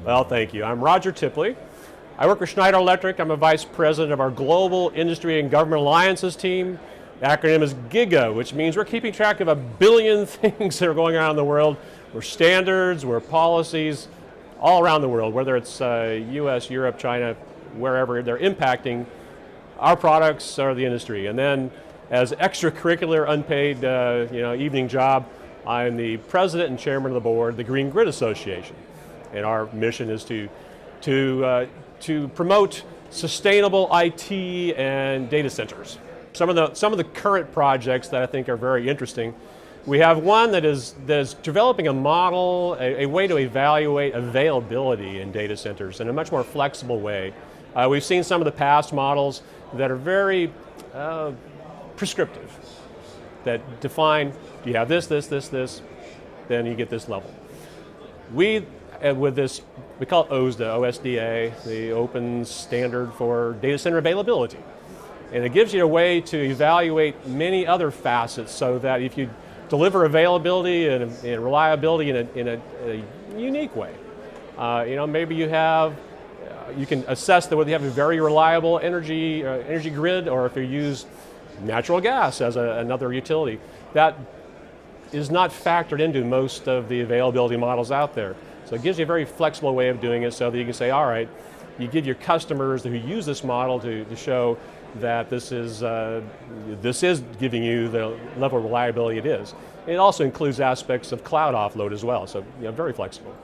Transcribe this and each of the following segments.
Well, thank you. I'm Roger Tipley. I work with Schneider Electric. I'm a vice president of our Global Industry and Government Alliances team. The acronym is GIGA, which means we're keeping track of 1 billion things that are going on in the world. We're standards, we're policies, all around the world, whether it's US, Europe, China, wherever they're impacting our products or the industry. And then as extracurricular unpaid evening job, I'm the president and chairman of the board of the Green Grid Association. And our mission is to promote sustainable IT and data centers. Some of the current projects that I think are very interesting. We have one that is developing a model, a way to evaluate availability in data centers in a much more flexible way. We've seen some of the past models that are very prescriptive, that define, you have this, then you get this level. With this, we call it OSDA, OSDA, the Open Standard for Data Center Availability. And it gives you a way to evaluate many other facets so that if you deliver availability and reliability in a unique way, maybe you can assess whether you have a very reliable energy grid, or if you use natural gas as another utility. That is not factored into most of the availability models out there. So it gives you a very flexible way of doing it so that you can say, all right, you give your customers who use this model to show that this is giving you the level of reliability it is. It also includes aspects of cloud offload as well, so very flexible.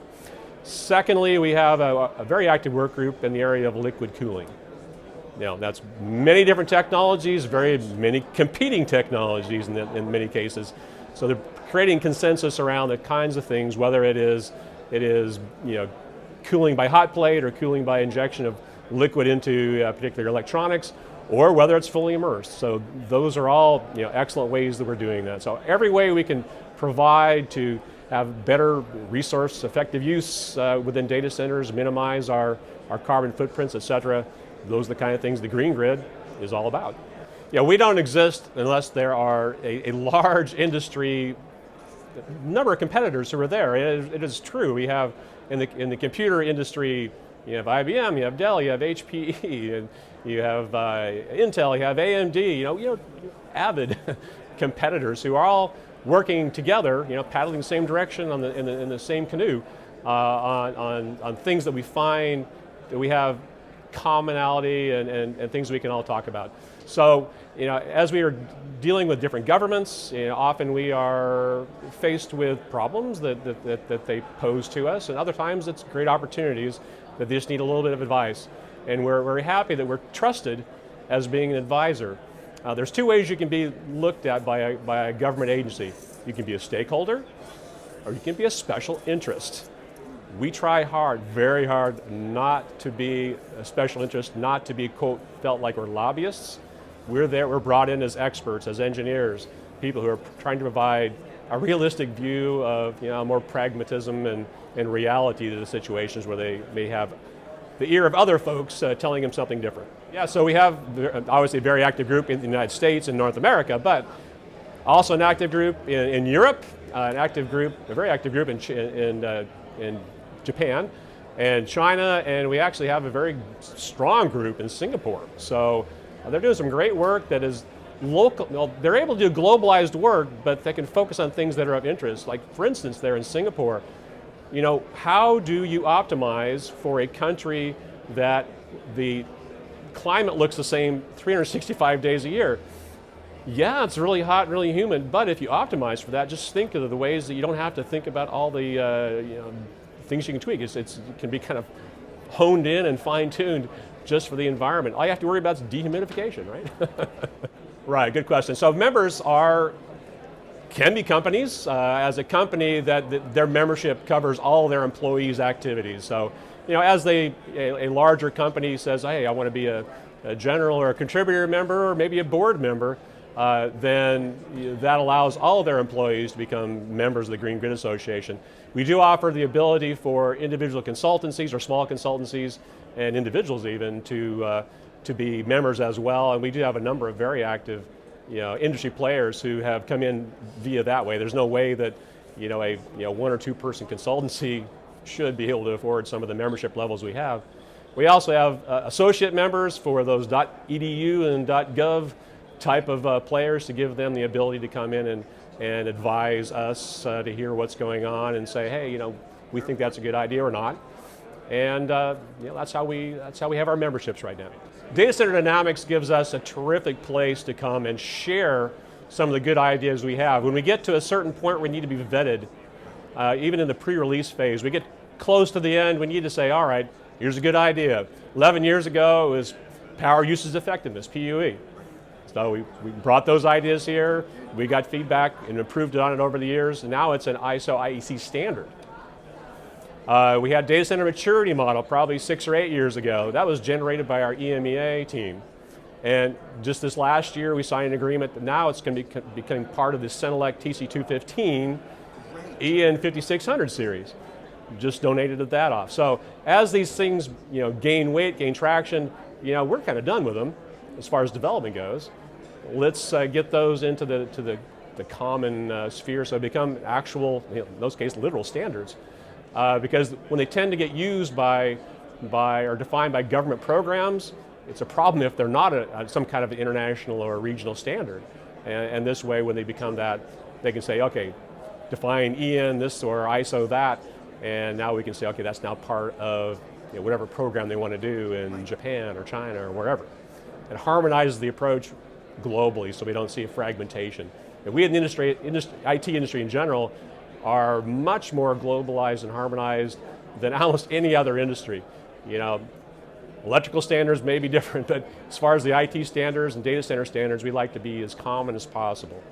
Secondly, we have a very active work group in the area of liquid cooling. Now, that's many different technologies, very many competing technologies in many cases. So they're creating consensus around the kinds of things, whether it is cooling by hot plate or cooling by injection of liquid into particular electronics, or whether it's fully immersed. So those are all excellent ways that we're doing that. So every way we can provide to have better resource effective use within data centers, minimize our carbon footprints, et cetera. Those are the kind of things the Green Grid is all about. We don't exist unless there are a large industry number of competitors who are there. It is true. We have in the computer industry, you have IBM, you have Dell, you have HPE, and you have Intel, you have AMD. Avid competitors who are all working together, paddling the same direction in the same canoe on things that we find that we have commonality and things we can all talk about. So, as we are dealing with different governments, often we are faced with problems that they pose to us, and other times it's great opportunities that they just need a little bit of advice. And we're very happy that we're trusted as being an advisor. There's two ways you can be looked at by a government agency. You can be a stakeholder, or you can be a special interest. We try hard, very hard, not to be a special interest, not to be, quote, felt like we're lobbyists. We're brought in as experts, as engineers, people who are trying to provide a realistic view of more pragmatism and reality to the situations where they may have the ear of other folks telling them something different. So we have obviously a very active group in the United States and North America, but also an active group in Europe, a very active group in Japan and China, and we actually have a very strong group in Singapore. So they're doing some great work that is local. Well, they're able to do globalized work, but they can focus on things that are of interest. Like, for instance, there in Singapore, how do you optimize for a country that the climate looks the same 365 days a year? It's really hot and really humid, but if you optimize for that, just think of the ways that you don't have to think about all the things you can tweak. It can be kind of honed in and fine-tuned just for the environment. All you have to worry about is dehumidification, right? Right, good question. So members can be companies. As a company, that their membership covers all their employees' activities. So, as a larger company says, hey, I want to be a general or a contributor member, or maybe a board member, then that allows all of their employees to become members of the Green Grid Association. We do offer the ability for individual consultancies or small consultancies and individuals even to be members as well, and we do have a number of very active industry players who have come in via that way. There's no way that a 1 or 2 person consultancy should be able to afford some of the membership levels we have. We also have associate members for those .edu and .gov type of players to give them the ability to come in and advise us to hear what's going on and say, hey, we think that's a good idea or not. And that's how we have our memberships right now. Data Center Dynamics gives us a terrific place to come and share some of the good ideas we have. When we get to a certain point where we need to be vetted, even in the pre-release phase, we get close to the end, we need to say, all right, here's a good idea. 11 years ago, it was power usage effectiveness, PUE. So we brought those ideas here, we got feedback and improved on it over the years, and now it's an ISO IEC standard. We had data center maturity model probably 6 or 8 years ago. That was generated by our EMEA team. And just this last year, we signed an agreement that now it's going to be becoming part of the Senelec TC215 EN 5600 series. Just donated that off. So as these things gain weight, gain traction, we're kind of done with them as far as development goes. Let's get those into the common sphere so they become actual, in those cases, literal standards. Because when they tend to get used by or defined by government programs, it's a problem if they're not some kind of international or regional standard. And this way, when they become that, they can say, okay, define EN this or ISO that, and now we can say, okay, that's now part of whatever program they want to do in Japan or China or wherever. It harmonizes the approach globally so we don't see a fragmentation. And we in the IT industry in general are much more globalized and harmonized than almost any other industry. Electrical standards may be different, but as far as the IT standards and data center standards, we like to be as common as possible.